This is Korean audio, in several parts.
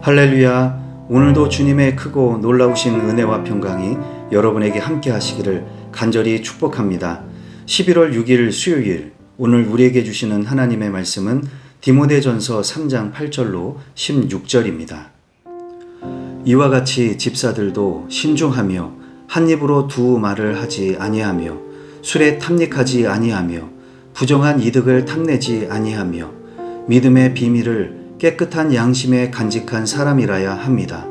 할렐루야. 오늘도 주님의 크고 놀라우신 은혜와 평강이 여러분에게 함께 하시기를 간절히 축복합니다. 11월 6일 수요일, 오늘 우리에게 주시는 하나님의 말씀은 디모데전서 3장 8절로 16절입니다. 이와 같이 집사들도 신중하며 한 입으로 두 말을 하지 아니하며 술에 탐닉하지 아니하며 부정한 이득을 탐내지 아니하며 믿음의 비밀을 깨끗한 양심에 간직한 사람이라야 합니다.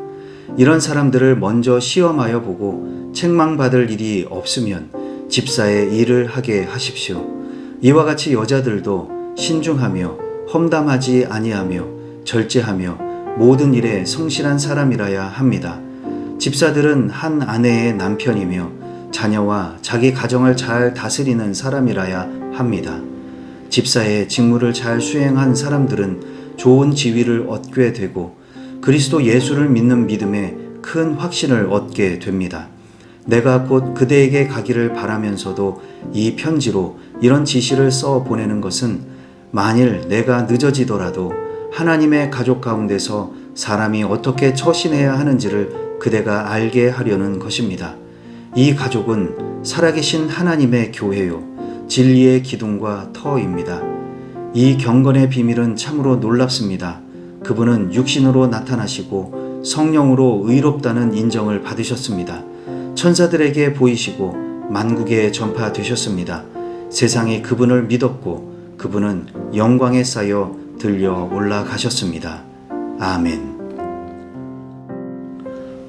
이런 사람들을 먼저 시험하여 보고 책망받을 일이 없으면 집사의 일을 하게 하십시오. 이와 같이 여자들도 신중하며 험담하지 아니하며 절제하며 모든 일에 성실한 사람이라야 합니다. 집사들은 한 아내의 남편이며 자녀와 자기 가정을 잘 다스리는 사람이라야 합니다. 집사의 직무를 잘 수행한 사람들은 좋은 지위를 얻게 되고 그리스도 예수를 믿는 믿음에 큰 확신을 얻게 됩니다. 내가 곧 그대에게 가기를 바라면서도 이 편지로 이런 지시를 써 보내는 것은 만일 내가 늦어지더라도 하나님의 가족 가운데서 사람이 어떻게 처신해야 하는지를 그대가 알게 하려는 것입니다. 이 가족은 살아계신 하나님의 교회요, 진리의 기둥과 터입니다. 이 경건의 비밀은 참으로 놀랍습니다. 그분은 육신으로 나타나시고 성령으로 의롭다는 인정을 받으셨습니다. 천사들에게 보이시고 만국에 전파되셨습니다. 세상이 그분을 믿었고 그분은 영광에 쌓여 들려 올라가셨습니다. 아멘.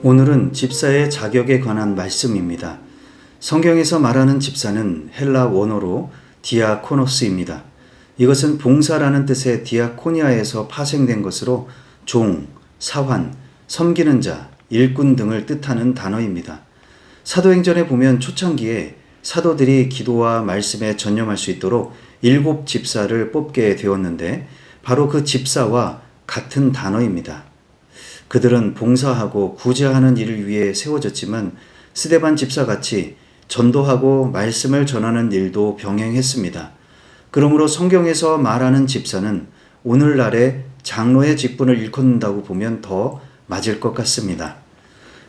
오늘은 집사의 자격에 관한 말씀입니다. 성경에서 말하는 집사는 헬라 원어로 디아코노스입니다. 이것은 봉사라는 뜻의 디아코니아에서 파생된 것으로 종, 사환, 섬기는 자, 일꾼 등을 뜻하는 단어입니다. 사도행전에 보면 초창기에 사도들이 기도와 말씀에 전념할 수 있도록 7 집사를 뽑게 되었는데 바로 그 집사와 같은 단어입니다. 그들은 봉사하고 구제하는 일을 위해 세워졌지만 스데반 집사같이 전도하고 말씀을 전하는 일도 병행했습니다. 그러므로 성경에서 말하는 집사는 오늘날의 장로의 직분을 일컫는다고 보면 더 맞을 것 같습니다.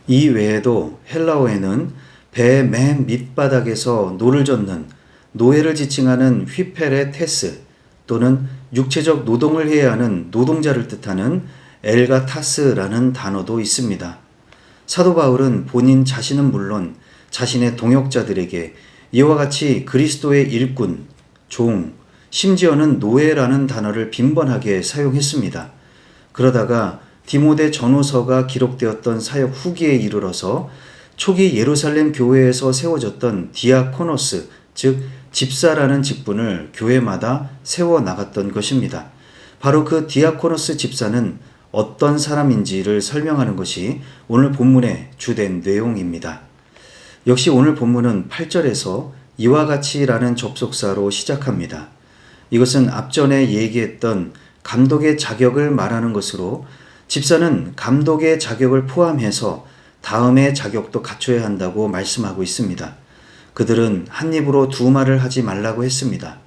이 외에도 헬라어에는 배 맨 밑바닥에서 노를 젓는 노예를 지칭하는 휘페레테스 또는 육체적 노동을 해야 하는 노동자를 뜻하는 엘가타스라는 단어도 있습니다. 사도 바울은 본인 자신은 물론 자신의 동역자들에게 이와 같이 그리스도의 일꾼, 종, 심지어는 노예라는 단어를 빈번하게 사용했습니다. 그러다가 디모데 전후서가 기록되었던 사역 후기에 이르러서 초기 예루살렘 교회에서 세워졌던 디아코노스, 즉 집사라는 직분을 교회마다 세워나갔던 것입니다. 바로 그 디아코노스 집사는 어떤 사람인지를 설명하는 것이 오늘 본문의 주된 내용입니다. 역시 오늘 본문은 8절에서 이와 같이라는 접속사로 시작합니다. 이것은 앞전에 얘기했던 감독의 자격을 말하는 것으로 집사는 감독의 자격을 포함해서 다음의 자격도 갖춰야 한다고 말씀하고 있습니다. 그들은 한 입으로 두 말을 하지 말라고 했습니다.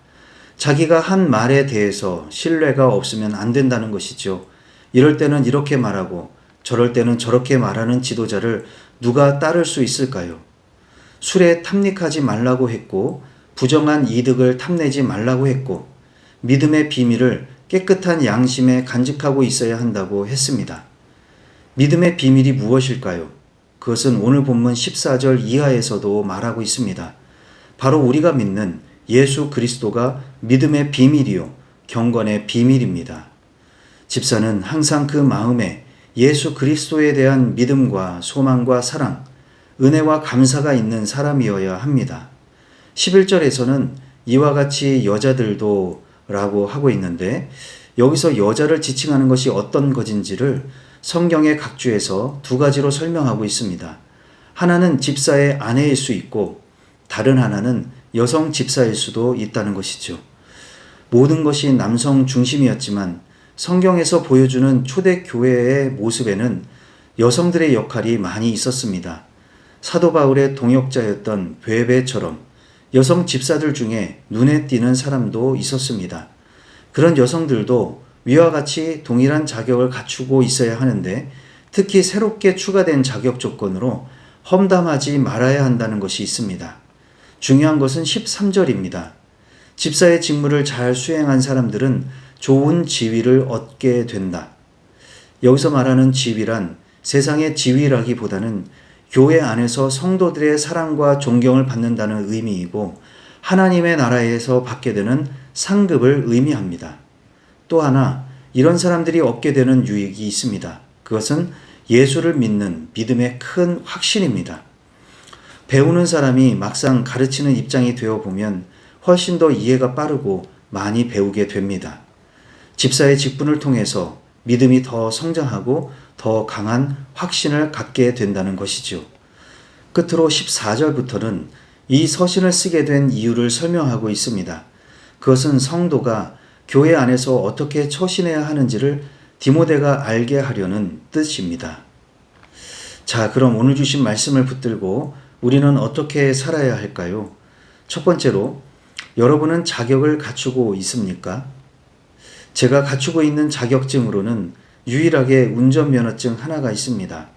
자기가 한 말에 대해서 신뢰가 없으면 안 된다는 것이죠. 이럴 때는 이렇게 말하고 저럴 때는 저렇게 말하는 지도자를 누가 따를 수 있을까요? 술에 탐닉하지 말라고 했고 부정한 이득을 탐내지 말라고 했고 믿음의 비밀을 깨끗한 양심에 간직하고 있어야 한다고 했습니다. 믿음의 비밀이 무엇일까요? 그것은 오늘 본문 14절 이하에서도 말하고 있습니다. 바로 우리가 믿는 예수 그리스도가 믿음의 비밀이요 경건의 비밀입니다. 집사는 항상 그 마음에 예수 그리스도에 대한 믿음과 소망과 사랑, 은혜와 감사가 있는 사람이어야 합니다. 11절에서는 이와 같이 여자들도 라고 하고 있는데 여기서 여자를 지칭하는 것이 어떤 것인지를 성경의 각주에서 두 가지로 설명하고 있습니다. 하나는 집사의 아내일 수 있고 다른 하나는 여성 집사일 수도 있다는 것이죠. 모든 것이 남성 중심이었지만 성경에서 보여주는 초대교회의 모습에는 여성들의 역할이 많이 있었습니다. 사도 바울의 동역자였던 베베처럼 여성 집사들 중에 눈에 띄는 사람도 있었습니다. 그런 여성들도 위와 같이 동일한 자격을 갖추고 있어야 하는데 특히 새롭게 추가된 자격 조건으로 험담하지 말아야 한다는 것이 있습니다. 중요한 것은 13절입니다. 집사의 직무를 잘 수행한 사람들은 좋은 지위를 얻게 된다. 여기서 말하는 지위란 세상의 지위라기보다는 교회 안에서 성도들의 사랑과 존경을 받는다는 의미이고 하나님의 나라에서 받게 되는 상급을 의미합니다. 또 하나 이런 사람들이 얻게 되는 유익이 있습니다. 그것은 예수를 믿는 믿음의 큰 확신입니다. 배우는 사람이 막상 가르치는 입장이 되어 보면 훨씬 더 이해가 빠르고 많이 배우게 됩니다. 집사의 직분을 통해서 믿음이 더 성장하고 더 강한 확신을 갖게 된다는 것이죠. 끝으로 14절부터는 이 서신을 쓰게 된 이유를 설명하고 있습니다. 그것은 성도가 교회 안에서 어떻게 처신해야 하는지를 디모데가 알게 하려는 뜻입니다. 자, 그럼 오늘 주신 말씀을 붙들고 우리는 어떻게 살아야 할까요? 첫 번째로, 여러분은 자격을 갖추고 있습니까? 제가 갖추고 있는 자격증으로는 유일하게 운전면허증 하나가 있습니다.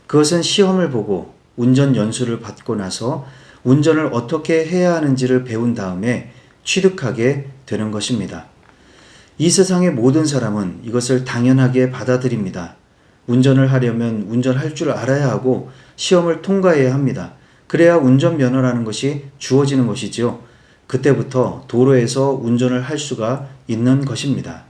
그것은 시험을 보고 운전 연수를 받고 나서 운전을 어떻게 해야 하는지를 배운 다음에 취득하게 되는 것입니다. 이 세상의 모든 사람은 이것을 당연하게 받아들입니다. 운전을 하려면 운전할 줄 알아야 하고 시험을 통과해야 합니다. 그래야 운전면허라는 것이 주어지는 것이지요. 그때부터 도로에서 운전을 할 수가 있는 것입니다.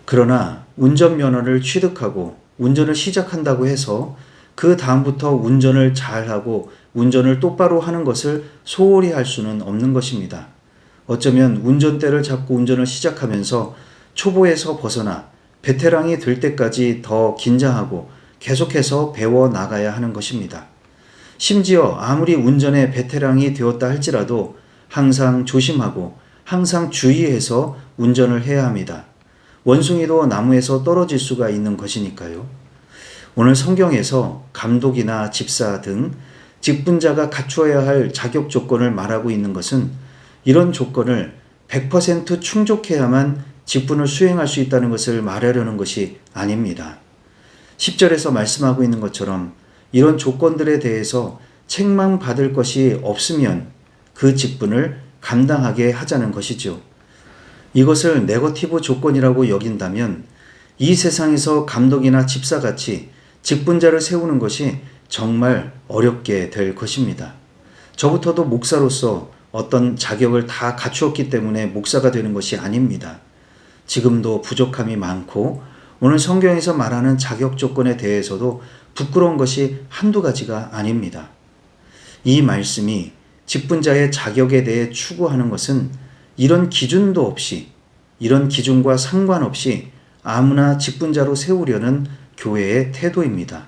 그러나 운전면허를 취득하고 운전을 시작한다고 해서 그 다음부터 운전을 잘하고 운전을 똑바로 하는 것을 소홀히 할 수는 없는 것입니다. 어쩌면 운전대를 잡고 운전을 시작하면서 초보에서 벗어나 베테랑이 될 때까지 더 긴장하고 계속해서 배워 나가야 하는 것입니다. 심지어 아무리 운전의 베테랑이 되었다 할지라도 항상 조심하고 항상 주의해서 운전을 해야 합니다. 원숭이도 나무에서 떨어질 수가 있는 것이니까요. 오늘 성경에서 감독이나 집사 등 직분자가 갖추어야 할 자격 조건을 말하고 있는 것은 이런 조건을 100% 충족해야만 직분을 수행할 수 있다는 것을 말하려는 것이 아닙니다. 10절에서 말씀하고 있는 것처럼 이런 조건들에 대해서 책망받을 것이 없으면 그 직분을 감당하게 하자는 것이죠. 이것을 네거티브 조건이라고 여긴다면 이 세상에서 감독이나 집사같이 직분자를 세우는 것이 정말 어렵게 될 것입니다. 저부터도 목사로서 어떤 자격을 다 갖추었기 때문에 목사가 되는 것이 아닙니다. 지금도 부족함이 많고 오늘 성경에서 말하는 자격 조건에 대해서도 부끄러운 것이 한두 가지가 아닙니다. 이 말씀이 직분자의 자격에 대해 추구하는 것은 이런 기준도 없이, 이런 기준과 상관없이 아무나 직분자로 세우려는 교회의 태도입니다.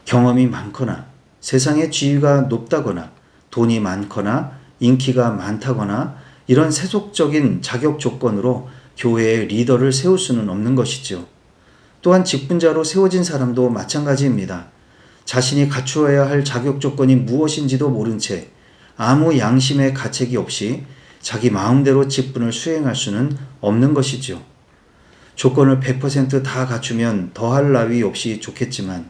경험이 많거나 세상의 지위가 높다거나 돈이 많거나 인기가 많다거나 이런 세속적인 자격 조건으로 교회의 리더를 세울 수는 없는 것이죠. 또한 직분자로 세워진 사람도 마찬가지입니다. 자신이 갖추어야 할 자격 조건이 무엇인지도 모른 채 아무 양심의 가책이 없이 자기 마음대로 직분을 수행할 수는 없는 것이죠. 조건을 100% 갖추면 더할 나위 없이 좋겠지만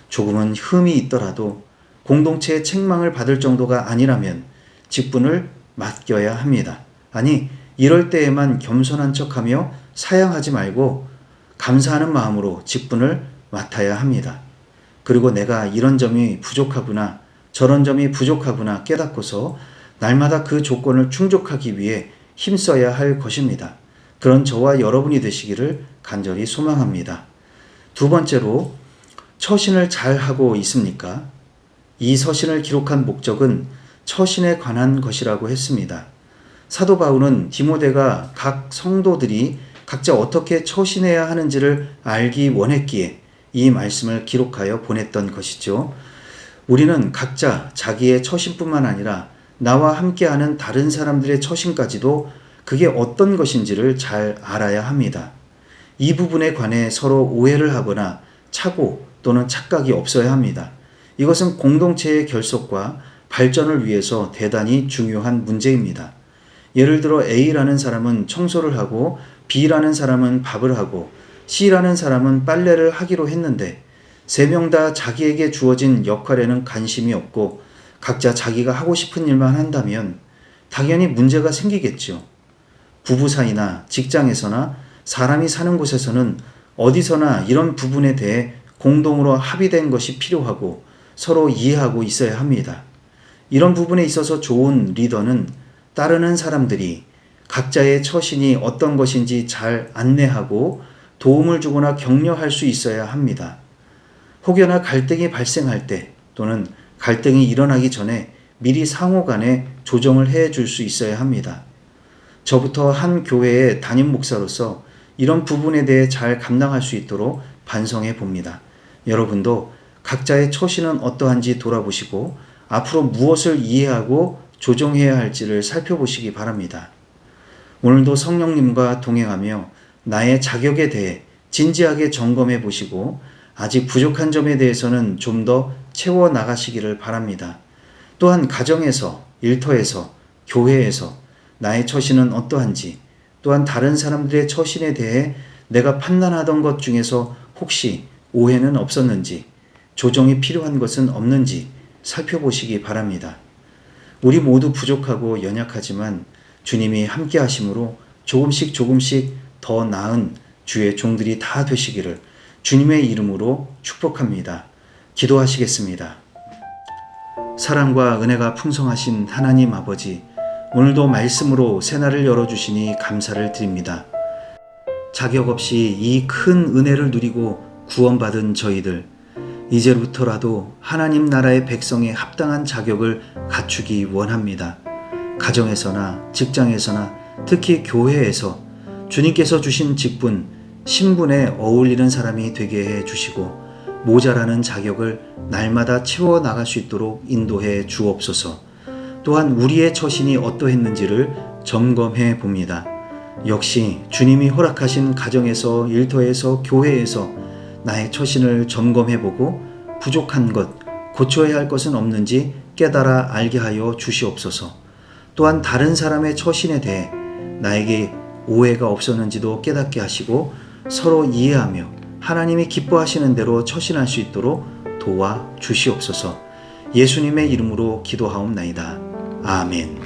조금은 흠이 있더라도 공동체의 책망을 받을 정도가 아니라면 직분을 맡겨야 합니다. 아니, 이럴 때에만 겸손한 척하며 사양하지 말고 감사하는 마음으로 직분을 맡아야 합니다. 그리고 내가 이런 점이 부족하구나, 저런 점이 부족하구나 깨닫고서 날마다 그 조건을 충족하기 위해 힘써야 할 것입니다. 그런 저와 여러분이 되시기를 간절히 소망합니다. 두 번째로, 처신을 잘 하고 있습니까? 이 서신을 기록한 목적은 처신에 관한 것이라고 했습니다. 사도 바울은 디모데가 각 성도들이 각자 어떻게 처신해야 하는지를 알기 원했기에 이 말씀을 기록하여 보냈던 것이죠. 우리는 각자 자기의 처신뿐만 아니라 나와 함께하는 다른 사람들의 처신까지도 그게 어떤 것인지를 잘 알아야 합니다. 이 부분에 관해 서로 오해를 하거나 착오 또는 착각이 없어야 합니다. 이것은 공동체의 결속과 발전을 위해서 대단히 중요한 문제입니다. 예를 들어 A라는 사람은 청소를 하고 B라는 사람은 밥을 하고 C라는 사람은 빨래를 하기로 했는데 3명 다 자기에게 주어진 역할에는 관심이 없고 각자 자기가 하고 싶은 일만 한다면 당연히 문제가 생기겠죠. 부부 사이나 직장에서나 사람이 사는 곳에서는 어디서나 이런 부분에 대해 공동으로 합의된 것이 필요하고 서로 이해하고 있어야 합니다. 이런 부분에 있어서 좋은 리더는 따르는 사람들이 각자의 처신이 어떤 것인지 잘 안내하고 도움을 주거나 격려할 수 있어야 합니다. 혹여나 갈등이 발생할 때 또는 갈등이 일어나기 전에 미리 상호 간에 조정을 해 줄 수 있어야 합니다. 저부터 한 교회의 담임 목사로서 이런 부분에 대해 잘 감당할 수 있도록 반성해 봅니다. 여러분도 각자의 처신은 어떠한지 돌아보시고 앞으로 무엇을 이해하고 조정해야 할지를 살펴보시기 바랍니다. 오늘도 성령님과 동행하며 나의 자격에 대해 진지하게 점검해 보시고 아직 부족한 점에 대해서는 좀 더 채워 나가시기를 바랍니다. 또한 가정에서, 일터에서, 교회에서 나의 처신은 어떠한지, 또한 다른 사람들의 처신에 대해 내가 판단하던 것 중에서 혹시 오해는 없었는지, 조정이 필요한 것은 없는지 살펴보시기 바랍니다. 우리 모두 부족하고 연약하지만 주님이 함께 하심으로 조금씩 더 나은 주의 종들이 다 되시기를 주님의 이름으로 축복합니다. 기도하시겠습니다. 사랑과 은혜가 풍성하신 하나님 아버지, 오늘도 말씀으로 새날을 열어주시니 감사를 드립니다. 자격 없이 이 큰 은혜를 누리고 구원받은 저희들, 이제부터라도 하나님 나라의 백성에 합당한 자격을 갖추기 원합니다. 가정에서나 직장에서나 특히 교회에서 주님께서 주신 직분, 신분에 어울리는 사람이 되게 해 주시고 모자라는 자격을 날마다 채워 나갈 수 있도록 인도해 주옵소서. 또한 우리의 처신이 어떠했는지를 점검해 봅니다. 역시 주님이 허락하신 가정에서, 일터에서, 교회에서 나의 처신을 점검해 보고 부족한 것, 고쳐야 할 것은 없는지 깨달아 알게 하여 주시옵소서. 또한 다른 사람의 처신에 대해 나에게 오해가 없었는지도 깨닫게 하시고 서로 이해하며 하나님이 기뻐하시는 대로 처신할 수 있도록 도와 주시옵소서. 예수님의 이름으로 기도하옵나이다. 아멘.